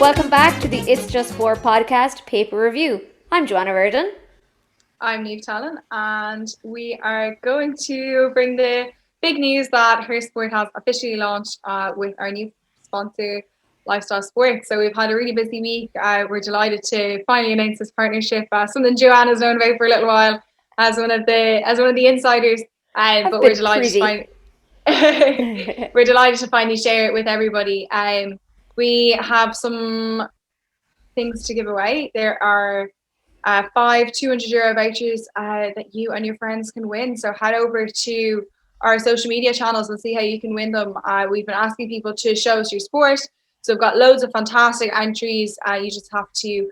Welcome back to the It's Just Sport podcast paper review. I'm Joanna Verdon. I'm Niamh Talon, and we are going to bring the big news that Her Sport has officially launched with our new sponsor, Lifestyle Sports. So we've had a really busy week. We're delighted to finally announce this partnership. Something Joanne has known about for a little while as one of the insiders. But we're delighted we're delighted to finally share it with everybody. We have some things to give away. There are 5 €200 vouchers that you and your friends can win. So head over to our social media channels and see how you can win them. We've been asking people to show us your sport. So we've got loads of fantastic entries. You just have to,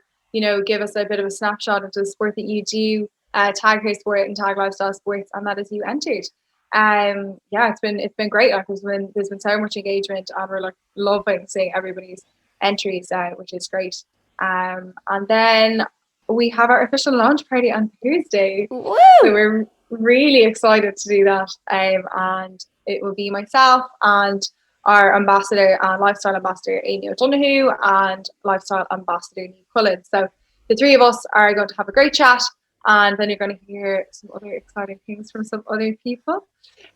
give us a bit of a snapshot of the sport that you do. Tag Her Sport and tag Lifestyle Sports, and that is you entered. It's been great. There's been so much engagement, and we're loving seeing everybody's entries, which is great. And then we have our official launch party on Thursday. Woo! So we're really excited to do that. And it will be myself and our ambassador and lifestyle ambassador Amy O'Donoghue and lifestyle ambassador Niamh Cullen. So the three of us are going to have a great chat, and then you're going to hear some other exciting things from some other people.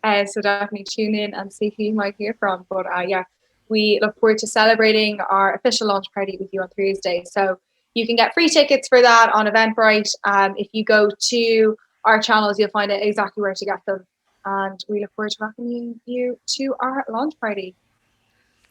So definitely tune in and see who you might hear from. But we look forward to celebrating our official launch party with you on Thursday. So you can get free tickets for that on Eventbrite. If you go to our channels, you'll find out exactly where to get them. And we look forward to welcoming you to our launch party.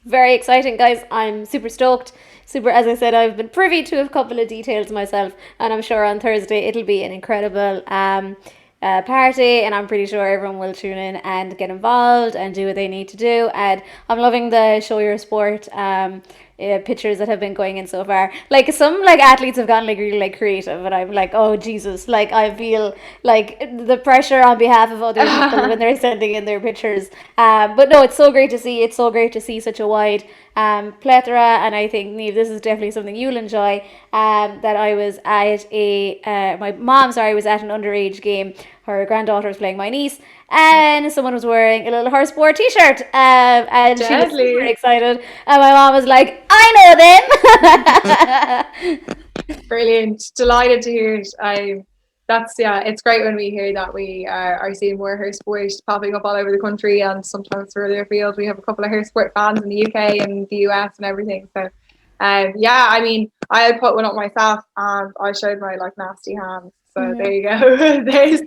Very exciting, guys. I'm super stoked. As I said, I've been privy to a couple of details myself, and I'm sure on Thursday it'll be an incredible party, and I'm pretty sure everyone will tune in and get involved and do what they need to do. And I'm loving the Show Your Sport pictures that have been going in so far. Some athletes have gotten really creative, and I'm oh Jesus, I feel the pressure on behalf of other people when they're sending in their pictures. But no, it's so great to see. It's so great to see such a wide plethora, and I think, Niamh, this is definitely something you'll enjoy. That I was at my mom, was at an underage game. Her granddaughter was playing my niece, and someone was wearing a little Her Sport t-shirt, and she was super excited, and my mom was like, I know them. Brilliant. Delighted to hear it. It's great when we hear that we are seeing more Her Sport popping up all over the country, and sometimes further afield. We have a couple of Her Sport fans in the UK and the US and everything. So I put one up myself, and I showed my nasty hands. So there you go. There's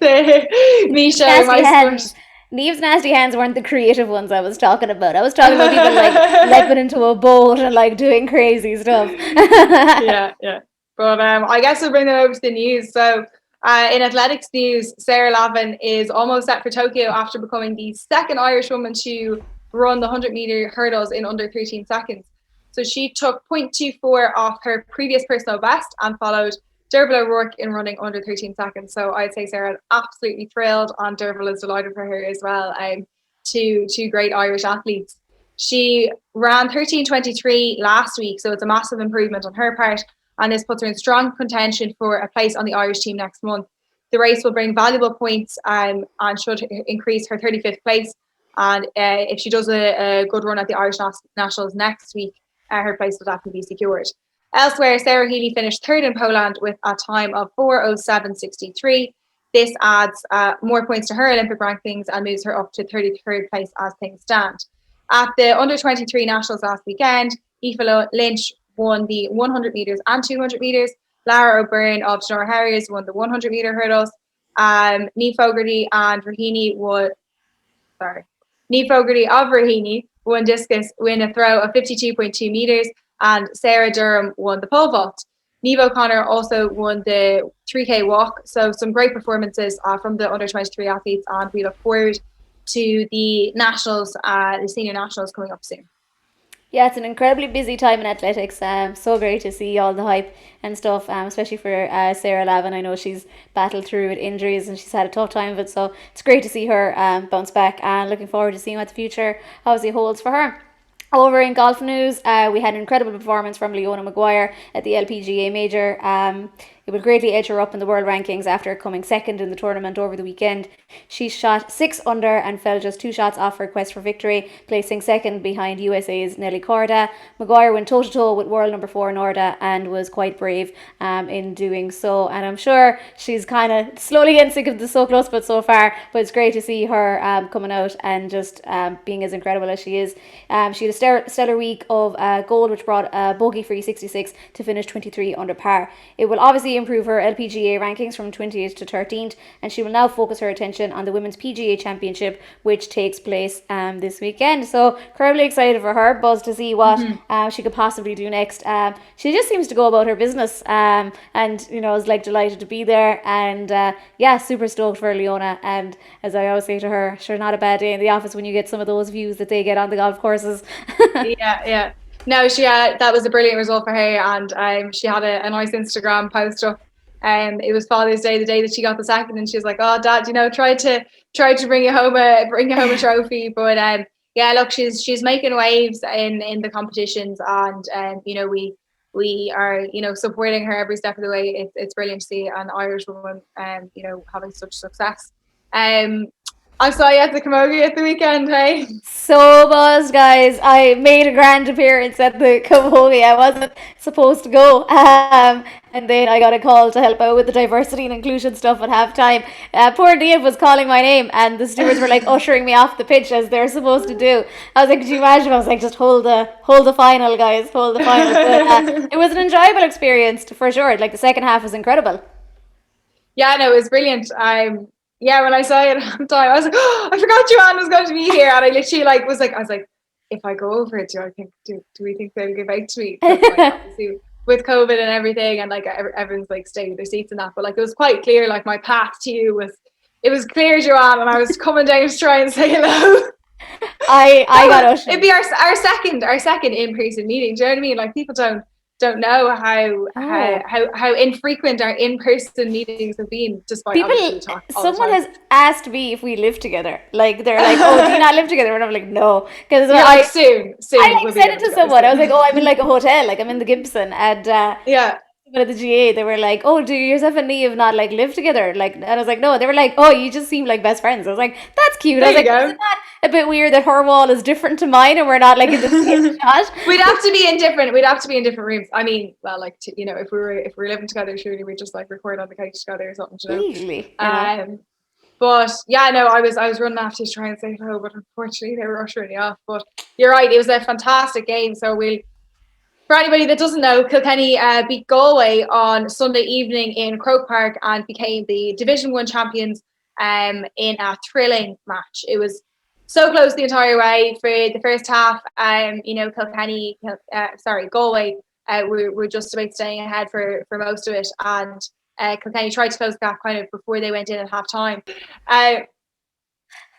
me showing my sport. Niamh's nasty hands weren't the creative ones I was talking about. I was talking about people leaping into a boat and doing crazy stuff. yeah. But I guess we'll bring it over to the news. So in athletics news, Sarah Lavin is almost set for Tokyo after becoming the second Irish woman to run the 100-meter hurdles in under 13 seconds. So she took 0.24 off her previous personal best and followed Derval O'Rourke in running under 13 seconds. So I'd say Sarah's absolutely thrilled, and Derval is delighted for her as well. Two great Irish athletes. She ran 13:23 last week, so it's a massive improvement on her part, and this puts her in strong contention for a place on the Irish team next month. The race will bring valuable points and should increase her 35th place. And if she does a good run at the Irish Nationals next week, her place will definitely be secured. Elsewhere, Sarah Healy finished third in Poland with a time of 4:07.63. This adds more points to her Olympic rankings and moves her up to 33rd place as things stand. At the under-23 nationals last weekend, Aoife Lynch won the 100 metres and 200 metres. Lara O'Byrne of Sonora Harriers won the 100-metre hurdles. Niamh Fogarty of Raheny won discus in a throw of 52.2 metres, and Sarah Durham won the pole vault. Niamh O'Connor also won the 3K walk. So some great performances from the under-23 athletes, and we look forward to the nationals, the senior nationals coming up soon. Yeah, it's an incredibly busy time in athletics. So great to see all the hype and stuff, especially for Sarah Lavin. I know she's battled through with injuries and she's had a tough time of it, so it's great to see her bounce back, and looking forward to seeing what the future obviously holds for her. Over in golf news, we had an incredible performance from Leona Maguire at the LPGA Major. It will greatly edge her up in the world rankings after coming second in the tournament over the weekend. She shot 6 under and fell just 2 shots off her quest for victory, placing second behind USA's Nelly Korda. Maguire went toe-to-toe with world number 4 Norda and was quite brave in doing so. And I'm sure she's kind of slowly getting sick of the so close but so far. But it's great to see her coming out and just being as incredible as she is. She had a stellar week of gold, which brought a bogey-free 66 to finish 23 under par. It will obviously improve her LPGA rankings from 20th to 13th, and she will now focus her attention on the Women's PGA Championship, which takes place this weekend. So incredibly excited for her, buzzed to see what she could possibly do next. She just seems to go about her business, and is like delighted to be there, and super stoked for Leona. And as I always say to her, sure, not a bad day in the office when you get some of those views that they get on the golf courses. Yeah. No, that was a brilliant result for her, and she had a nice Instagram post up. It was Father's Day, the day that she got the second, and she was like, "Oh, Dad, tried to bring you home a trophy." But look, she's making waves in the competitions, and we are supporting her every step of the way. It's brilliant to see an Irish woman having such success. I saw you at the camogie at the weekend, hey? So buzzed, guys. I made a grand appearance at the camogie. I wasn't supposed to go. And then I got a call to help out with the diversity and inclusion stuff at halftime. Poor Niamh was calling my name, and the stewards were like ushering me off the pitch as they're supposed to do. I was like, could you imagine? I was like, just hold the final, guys. Hold the final. But, it was an enjoyable experience for sure. Like the second half was incredible. Yeah, no, it was brilliant. When I saw it at the time, I was like, oh, I forgot Joanne was going to be here. And I literally I was like, if I go over it, do we think they'll give out to me? Obviously, with COVID and everything, and everyone's staying with their seats and that. But it was quite clear, my path to you was clear, Joanne, and I was coming down to try and say hello. I got ushered. It'd be our second in-person meeting. Do you know what I mean? People don't know how infrequent our in-person meetings have been, despite someone has asked me if we live together. They're like, oh, do you not live together? And I'm like, no, because soon I said it to someone. I was like, oh, I'm in a hotel, I'm in the Gibson, and at the GA, they were like, oh, do yourself and Niamh not live together? And I was like, no. They were like, oh, you just seem like best friends. I was like, that's cute. I was like, isn't that a bit weird that her wall is different to mine and we're not in the same shot? We'd have to be in different rooms. I mean, well, if we were living together, surely we'd just record on the couch together or something. Easily. But I was running after to try and say hello, but unfortunately they were ushering me off. But you're right, it was a fantastic game. So for anybody that doesn't know, Kilkenny beat Galway on Sunday evening in Croke Park and became the Division 1 champions in a thrilling match. It was so close the entire way. For the first half, Galway were just about staying ahead for most of it, and Kilkenny tried to close the gap kind of before they went in at half time.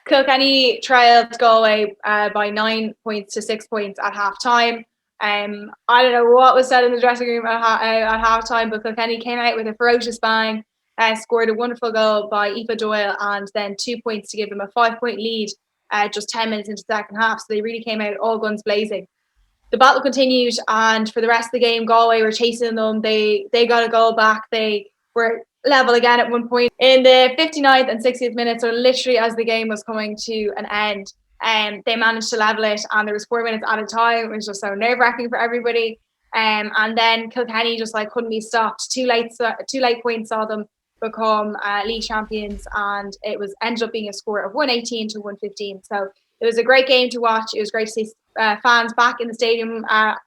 Kilkenny trailed Galway by 9 points to 6 points at half time. I don't know what was said in the dressing room at half time, but Kilkenny came out with a ferocious bang, scored a wonderful goal by Aoife Doyle, and then 2 points to give them a 5-point lead just 10 minutes into the second half. So they really came out all guns blazing. The battle continued, and for the rest of the game, Galway were chasing them. They got a goal back. They were level again at one point in the 59th and 60th minutes, or literally as the game was coming to an end. They managed to level it, and there was 4 minutes at a time. It was just so nerve-wracking for everybody. And then Kilkenny just couldn't be stopped. Two late points saw them become league champions, and it was ended up being a score of 118 to 115. So it was a great game to watch. It was great to see fans back in the stadium.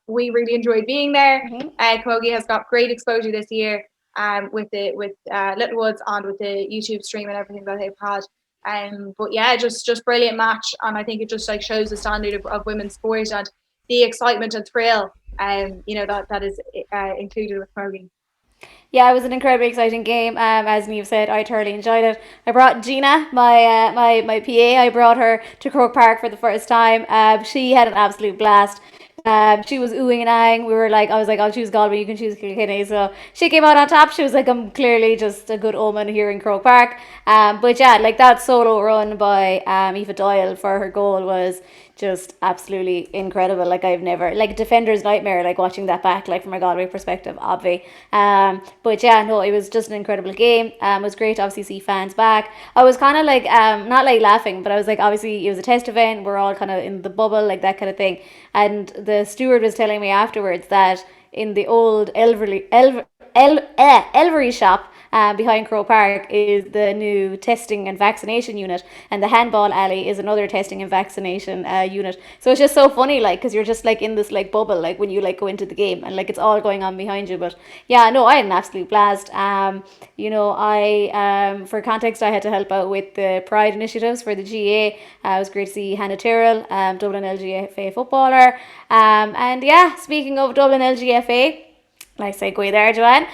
We really enjoyed being there. Camogie has got great exposure this year with Littlewoods and with the YouTube stream and everything that they've had. But just brilliant match, and I think it just shows the standard of women's sport and the excitement and thrill that is included with camogie. Yeah, it was an incredibly exciting game. As Niamh said, I thoroughly enjoyed it. I brought Gina, my PA. I brought her to Croke Park for the first time. She had an absolute blast. She was oohing and ahhing. I was like, I'll choose Galway, you can choose Kilkenny. So she came out on top. She was like, I'm clearly just a good omen here in Croke Park. But yeah, like that solo run by Aoife Doyle for her goal was just absolutely incredible. Like I've never, like defender's nightmare, like watching that back, like from a Galway perspective, obvi. But yeah, no, it was just an incredible game. It was great to obviously see fans back. I was kind of like, not like laughing, but I was like, obviously it was a test event. We're all kind of in the bubble, like that kind of thing. And the steward was telling me afterwards that in the old Elvery shop behind Croke Park is the new testing and vaccination unit, and the handball alley is another testing and vaccination unit. So it's just so funny, like, because you're just like in this like bubble, like when you like go into the game, and like it's all going on behind you. But yeah, no, I had an absolute blast. For context, I had to help out with the Pride initiatives for the GA. It was great to see Hannah Tyrrell, Dublin LGFA footballer. And yeah, speaking of Dublin LGFA, nice segue there, Joanne.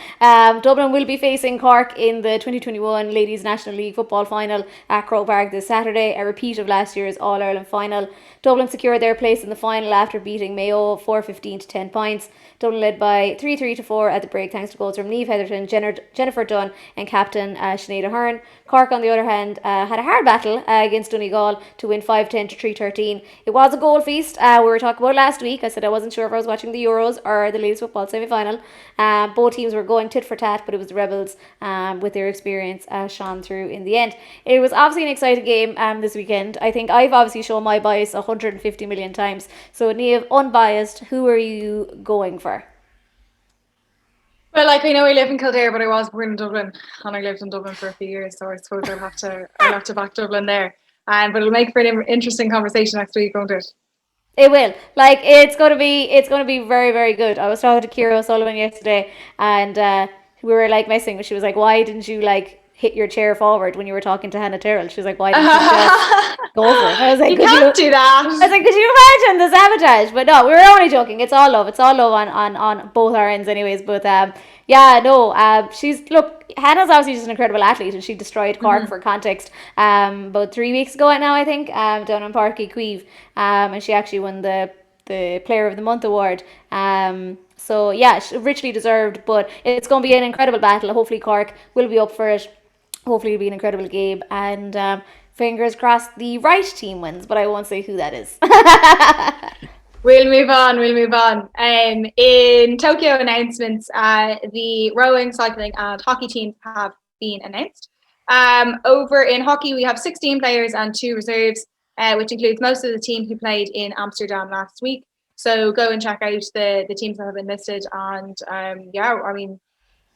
Dublin will be facing Cork in the 2021 Ladies National League football final at Croke Park this Saturday, a repeat of last year's All-Ireland final. Dublin secured their place in the final after beating Mayo 4-15 to 10 points. Dublin led by 3-3 to 4 at the break thanks to goals from Niamh Heatherton, Jennifer Dunn and captain Sinead Ahern. Cork, on the other hand, had a hard battle against Donegal to win 5-10 to 3-13. It was a goal feast. We were talking about last week. I said I wasn't sure if I was watching the Euros or the ladies football semi-final. Both teams were going tit for tat, but it was the Rebels with their experience shone through in the end. It was obviously an exciting game this weekend. I think I've obviously shown my bias 150 million times. So Niamh, unbiased, who are you going for? Well, like I know I live in Kildare, but I was born in Dublin, and I lived in Dublin for a few years, so I suppose I'll have to back Dublin there. But it'll make for an interesting conversation next week, won't it? It will. Like it's gonna be very, very good. I was talking to Kira O'Sullivan yesterday, and we were like messing. She was like, "Why didn't you like hit your chair forward when you were talking to Hannah Tyrrell?" She was like, "Why didn't you just go for it?" I was like, You can't do that. I was like, "Could you imagine the sabotage?" But no, we were only joking. It's all love. It's all love on both our ends, anyways. But yeah, no. Hannah's obviously just an incredible athlete, and she destroyed Cork for context. About 3 weeks ago now, I think, down in Páirc Uí Chaoimh, and she actually won the Player of the Month award. So yeah, richly deserved. But it's going to be an incredible battle. Hopefully, Cork will be up for it. Hopefully, it'll be an incredible game, and fingers crossed the right team wins. But I won't say who that is. We'll move on. In Tokyo announcements, the rowing, cycling, and hockey teams have been announced. Over in hockey, we have 16 players and 2 reserves, which includes most of the team who played in Amsterdam last week. So go and check out the teams that have been listed. And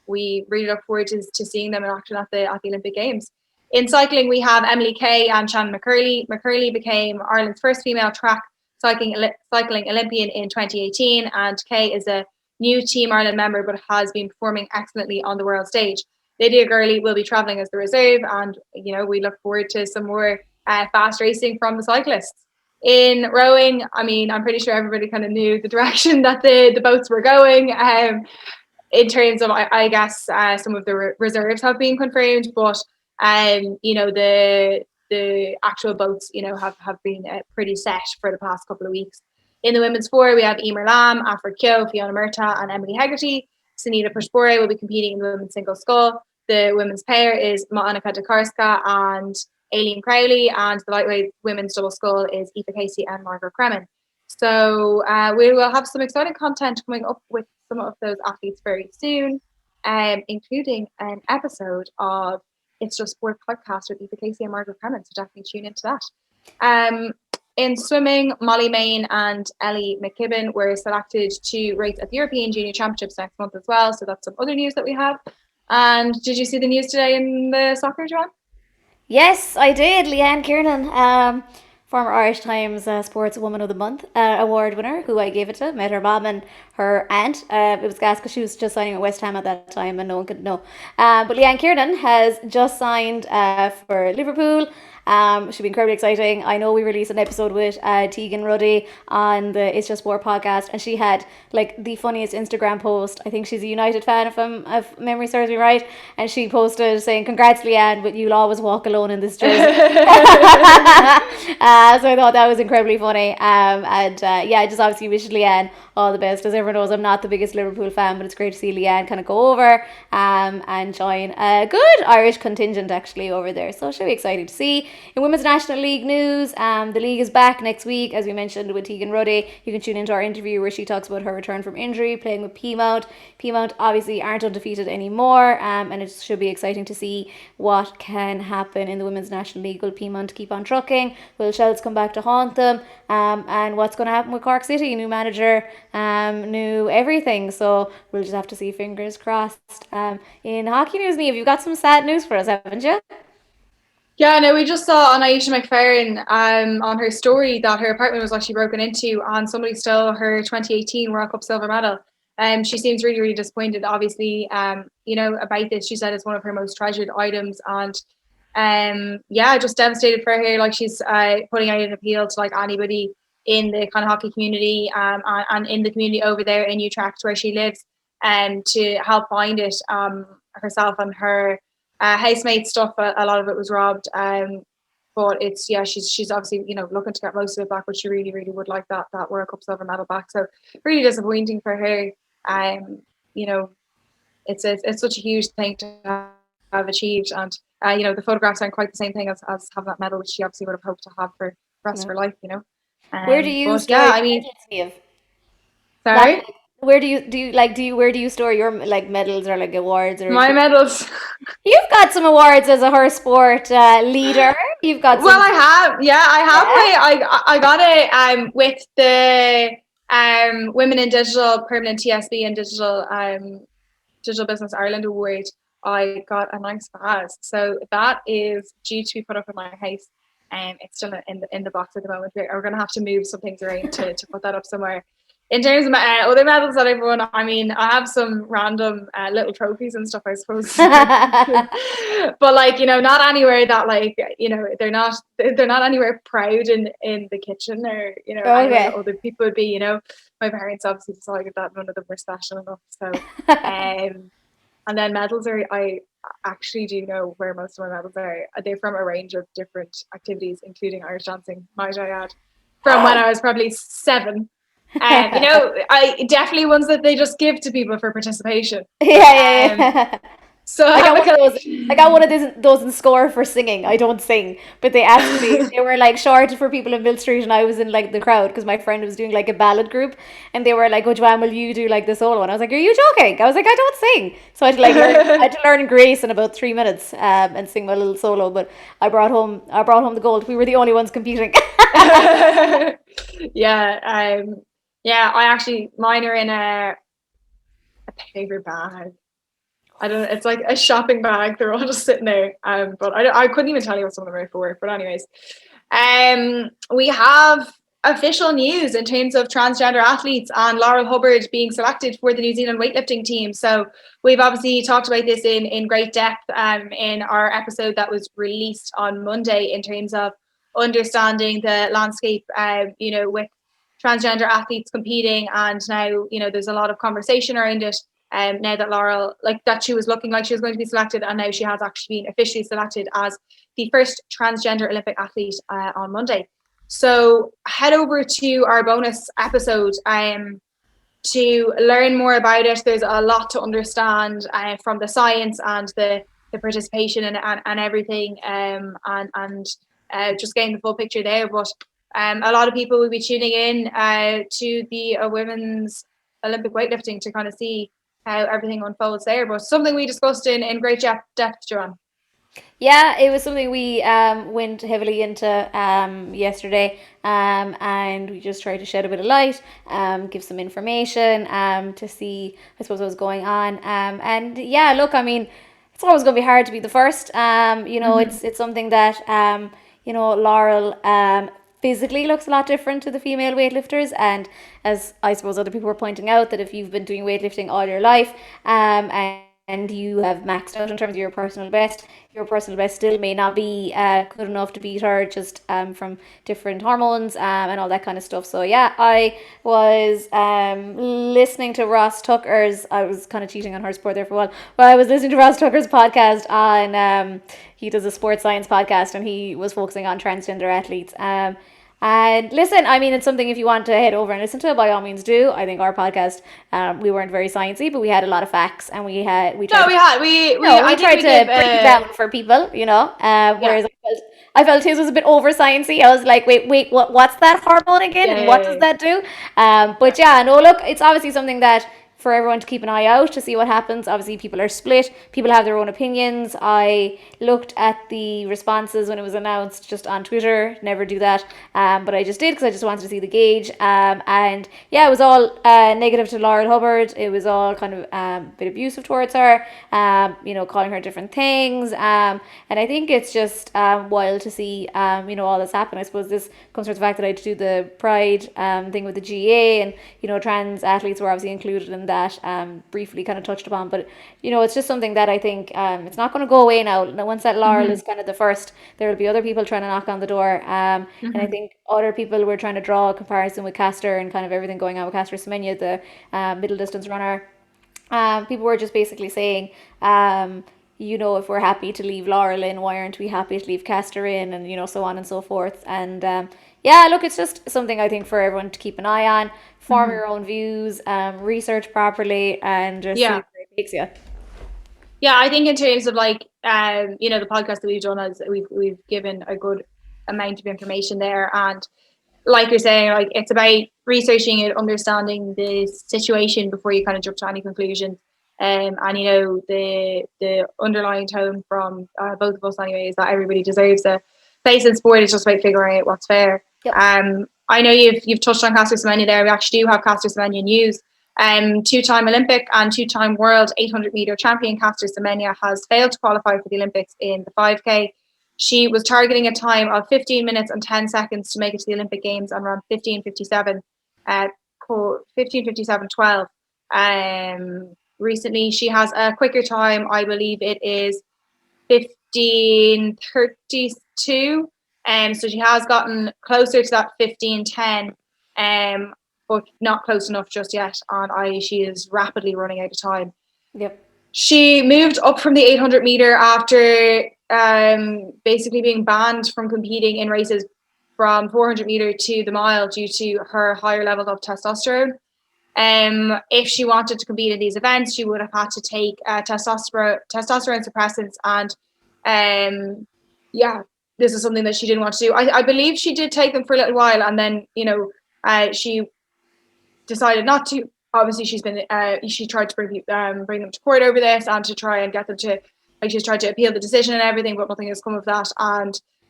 we really look forward to seeing them in action at the Olympic Games. In cycling, we have Emily Kay and Shannon McCurley. McCurley became Ireland's first female track cycling Olympian in 2018, and Kay is a new Team Ireland member but has been performing excellently on the world stage. Lydia Gurley will be travelling as the reserve, and we look forward to some more fast racing from the cyclists. In rowing, I'm pretty sure everybody kind of knew the direction that the boats were going. In terms of, I guess, some of the reserves have been confirmed, but the actual boats, have been pretty set for the past couple of weeks. In the women's four, we have Emer Lamb, Afra Kyo, Fiona Murtagh, and Emily Hegarty. Sunita Pushpore will be competing in the women's single scull. The women's pair is Monika Dekarska and Aileen Crowley, and the lightweight women's double scull is Aoife Casey and Margaret Kremen. So we will have some exciting content coming up with some of those athletes very soon, including an episode of It's Just Sport podcast with Aoife Casey and Margaret Kremen, so definitely tune into that. In swimming, Molly Main and Ellie McKibben were selected to race at the European Junior Championships next month as well, so that's some other news that we have. And did you see the news today in the soccer, Joanne? Yes, I did. Leanne Kiernan, former Irish Times Sports Woman of the Month award winner, who I gave it to, met her mom and her aunt. It was gas because she was just signing at West Ham at that time and no one could know. But Leanne Kiernan has just signed for Liverpool. Should be incredibly exciting. I know we released an episode with Tegan Ruddy on the It's Just Sport podcast, and she had like the funniest Instagram post. I think she's a United fan, if memory serves me right, and she posted saying, "Congrats, Leanne, but you'll always walk alone in this jersey." So I thought that was incredibly funny. Yeah, just obviously wish Leanne all the best. As everyone knows, I'm not the biggest Liverpool fan, but it's great to see Leanne kind of go over and join a good Irish contingent actually over there. So it should be exciting to see. In Women's National League news, the league is back next week, as we mentioned with Tegan Ruddy. You can tune into our interview where she talks about her return from injury, playing with Peamount. Peamount obviously aren't undefeated anymore, and it should be exciting to see what can happen in the Women's National League. Will Peamount keep on trucking? Will Shells come back to haunt them? And what's going to happen with Cork City? New manager, new everything. So we'll just have to see, fingers crossed. In hockey news, Niamh, you've got some sad news for us, haven't you? Yeah, no, we just saw on Aisha McFerrin on her story that her apartment was actually broken into and somebody stole her 2018 World Cup silver medal. She seems really, really disappointed, obviously, about this. She said it's one of her most treasured items, and just devastated for her. Like, she's putting out an appeal to like anybody in the kind of hockey community and in the community over there in Utrecht where she lives, to help find it. Herself and her housemate stuff, a lot of it was robbed. But it's she's obviously looking to get most of it back, but she really, really would like that World Cup silver medal back. So really disappointing for her. It's such a huge thing to have achieved, and the photographs aren't quite the same thing as having that medal, which she obviously would have hoped to have for the rest of her life. Where do you store your medals, Niamh? Sorry. Where do you store your like medals or like awards or My medals? You've got some awards as a horse sport leader. You've got some. Well, I have. Yeah, I have. I got it with the Women in Digital Permanent TSB and Digital Business Ireland Award. I got a nice vase, so that is due to be put up in my house. It's still in the box at the moment. We're going to have to move some things around to put that up somewhere. In terms of other medals that I've won, I mean, I have some random little trophies and stuff, I suppose. But like, not anywhere that like, they're not anywhere proud in the kitchen or, anywhere other people would be, My parents obviously decided that none of them were special enough. So, and then medals I actually do know where most of my medals are. They're from a range of different activities, including Irish dancing, might I add, from when I was probably 7. I definitely ones that they just give to people for participation. Yeah. So I got one of those in score for singing. I don't sing, but they were like short for people in Mill Street, and I was in like the crowd because my friend was doing like a ballad group, and they were like, "Oh, Joanne, will you do like the solo?" And I was like, "Are you joking?" I was like, "I don't sing," so I had to learn Grace in about 3 minutes and sing my little solo. But I brought home the gold. We were the only ones competing. Yeah, I actually, mine are in a paper bag. I don't know, it's like a shopping bag. They're all just sitting there. But I couldn't even tell you what some of them are for. But anyways, we have official news in terms of transgender athletes and Laurel Hubbard being selected for the New Zealand weightlifting team. So we've obviously talked about this in great depth in our episode that was released on Monday in terms of understanding the landscape, with transgender athletes competing, and now there's a lot of conversation around it. Now that Laurel, like that, she was looking like she was going to be selected, and now she has actually been officially selected as the first transgender Olympic athlete on Monday. So head over to our bonus episode to learn more about it. There's a lot to understand from the science and the participation and everything, and just getting the full picture there. But a lot of people will be tuning in to the women's Olympic weightlifting to kind of see how everything unfolds there. But something we discussed in great depth, Joanne. Yeah, it was something we went heavily into yesterday, and we just tried to shed a bit of light, give some information to see, I suppose, what's going on. And yeah, look, I mean, it's always going to be hard to be the first. It's something that Laurel physically looks a lot different to the female weightlifters, and as I suppose other people were pointing out, that if you've been doing weightlifting all your life and and you have maxed out in terms of your personal best still may not be good enough to beat her just from different hormones and all that kind of stuff. So yeah, I was listening to Ross Tucker's, I was kind of cheating on her sport there for a while, but I was listening to Ross Tucker's podcast on, he does a sports science podcast and he was focusing on transgender athletes. And listen, I mean, it's something if you want to head over and listen to, by all means do. I think our podcast, we weren't very sciencey, but we had a lot of facts, and we tried. No, we had We tried to break it down for people, you know. Whereas I felt his was a bit over sciencey. I was like, wait, what's that hormone again, and what does that do? But yeah, no, look, it's obviously something that for everyone to keep an eye out to see what happens. Obviously, people are split. People have their own opinions. I looked at the responses when it was announced just on Twitter. Never do that, but I just did because I just wanted to see the gauge. And yeah, it was all negative to Laurel Hubbard. It was all kind of a bit abusive towards her. You know, calling her different things. And I think it's just wild to see you know, all this happen. I suppose this comes from the fact that I had to do the Pride thing with the GA, and you know, trans athletes were obviously included in that, briefly kind of touched upon, but you know, it's just something that I think it's not going to go away now. Once that Laurel is kind of the first, there will be other people trying to knock on the door, and I think other people were trying to draw a comparison with Castor and kind of everything going on with Castor Semenya, the middle distance runner. People were just basically saying, you know, if we're happy to leave Laurel in, why aren't we happy to leave Castor in, and you know, so on and so forth. And yeah, look, it's just something I think for everyone to keep an eye on, form your own views, research properly, and just see where it takes you. Yeah, I think in terms of like you know, the podcast that we've done, as we've given a good amount of information there, and like you're saying, like it's about researching it, understanding the situation before you kind of jump to any conclusions. And you know, the underlying tone from both of us anyway is that everybody deserves a place in sport. It's just about figuring out what's fair. Yep. I know you've touched on Caster Semenya there. We actually do have Caster Semenya news. Two-time Olympic and two-time world 800-meter champion Caster Semenya has failed to qualify for the Olympics in the 5K. She was targeting a time of 15 minutes and 10 seconds to make it to the Olympic Games and ran 15:57.12. Recently, she has a quicker time. I believe it is 15:32. So she has gotten closer to that 15:10, but not close enough just yet. And she is rapidly running out of time. Yep. She moved up from the 800 meter after basically being banned from competing in races from 400 meter to the mile due to her higher levels of testosterone. If she wanted to compete in these events, she would have had to take testosterone suppressants, and yeah, this is something that she didn't want to do. I believe she did take them for a little while, and then you know, she decided not to. Obviously, she tried to bring them to court over this and to try and get them to, like, she's tried to appeal the decision and everything, but nothing has come of that.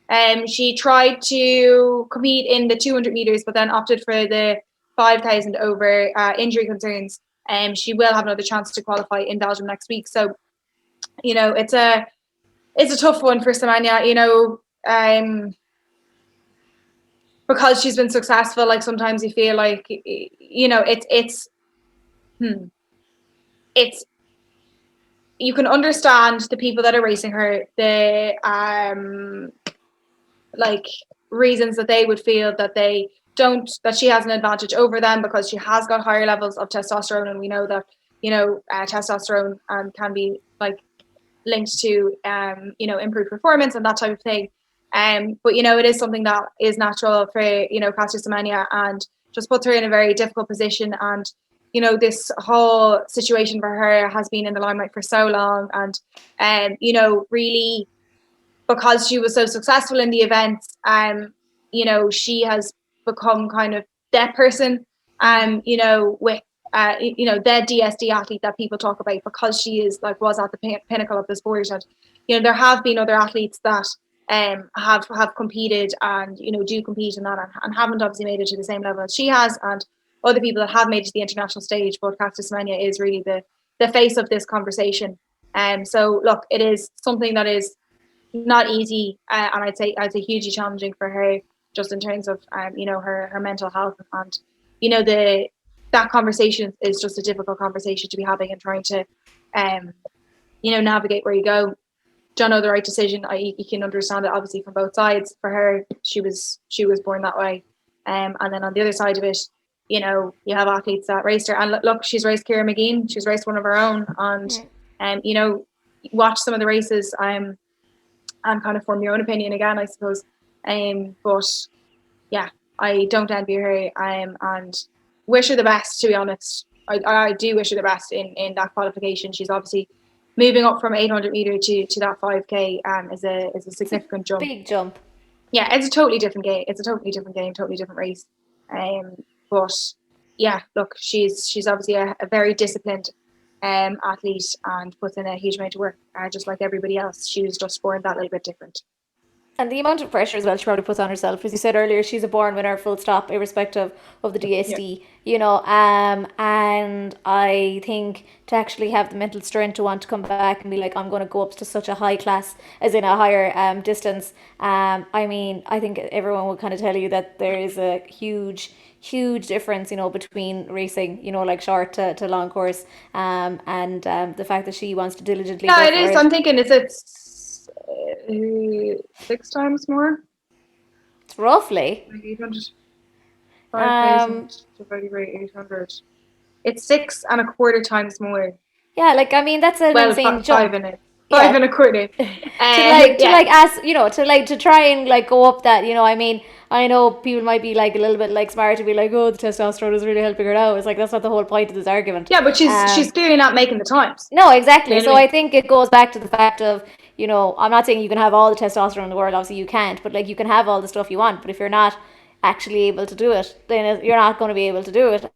And she tried to compete in the 200 meters, but then opted for the 5,000 over injury concerns. She will have another chance to qualify in Belgium next week. So, you know, it's a tough one for Semenya. You know, because she's been successful, like sometimes you feel like, you know, it's you can understand the people that are racing her, the like reasons that they would feel that she has an advantage over them because she has got higher levels of testosterone, and we know that, you know, testosterone can be like linked to you know, improved performance and that type of thing. But you know, it is something that is natural for, you know, Caster Semenya, and just puts her in a very difficult position. And you know, this whole situation for her has been in the limelight for so long, and you know, really, because she was so successful in the events, you know, she has become kind of that person, you know, with you know, the DSD athlete that people talk about, because she was at the pinnacle of the sport. And you know, there have been other athletes that have competed and, you know, do compete in that, and haven't obviously made it to the same level as she has, and other people that have made it to the international stage. But Caster Semenya is really the face of this conversation. So look, it is something that is not easy, and I'd say hugely challenging for her, just in terms of you know, her mental health. And you know, that conversation is just a difficult conversation to be having, and trying to navigate where you go. Don't know the right decision. You can understand it obviously from both sides. For her, she was born that way, and then on the other side of it, you have athletes that raced her. And look, she's raced Ciara McGean. She's raced one of her own, and watch some of the races. And kind of form your own opinion again, I suppose. But yeah, I don't envy her. And wish her the best. To be honest, I do wish her the best in that qualification. She's obviously moving up from 800 meter to that 5K is a significant jump. Big jump. Yeah, it's a totally different game. It's a totally different game, totally different race. But yeah, look, she's obviously a very disciplined athlete and puts in a huge amount of work, just like everybody else. She was just born that little bit different. And the amount of pressure as well she probably puts on herself. As you said earlier, she's a born winner, full stop, irrespective of the DSD, and I think to actually have the mental strength to want to come back and be like, I'm going to go up to such a high class, as in a higher distance. I mean, I think everyone will kind of tell you that there is a huge difference, between racing, like short to long course, and the fact that she wants to diligently go Yeah, for it is. I'm thinking, is it 6 times more? It's roughly. Like 800. 5,000 divided by 800. It's 6.25 times more. Yeah, like, I mean, that's an insane jump. 5.25. To try and like go up that, I mean, I know people might be like a little bit like smart to be like, oh, the testosterone is really helping her out. It's like, that's not the whole point of this argument. Yeah, but she's clearly not making the times. No, exactly. So I think it goes back to the fact of, I'm not saying you can have all the testosterone in the world. Obviously you can't, but like, you can have all the stuff you want, but if you're not actually able to do it, then you're not going to be able to do it.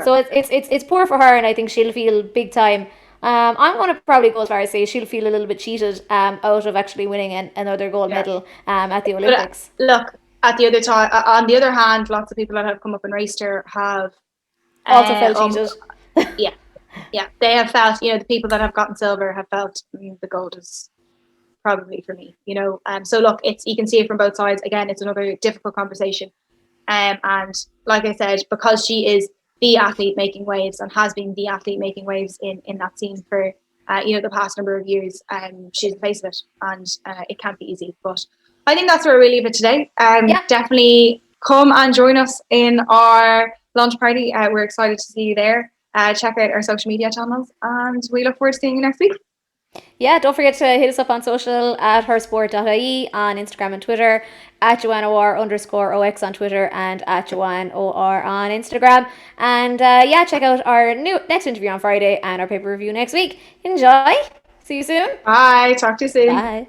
So it's poor for her, and I think she'll feel big time. I'm going to probably go as far as say she'll feel a little bit cheated out of actually winning another gold medal at the Olympics. But, look, at the other time, on the other hand, lots of people that have come up and raced her have also felt cheated. Yeah, they have felt. The people that have gotten silver have felt the gold is probably for me. So look, you can see it from both sides. Again, it's another difficult conversation. And like I said, because she is the athlete making waves and has been the athlete making waves in that scene for the past number of years, she's the face of it, and it can't be easy. But I think that's where we leave it today. Definitely come and join us in our launch party. We're excited to see you there. Check out our social media channels, and we look forward to seeing you next week. Yeah, don't forget to hit us up on social at hersport.ie on Instagram and Twitter, at JoanneOR_OX on Twitter, and at JoanneOR on Instagram. And check out our next interview on Friday and our paper review next week. Enjoy. See you soon. Bye. Talk to you soon. Bye.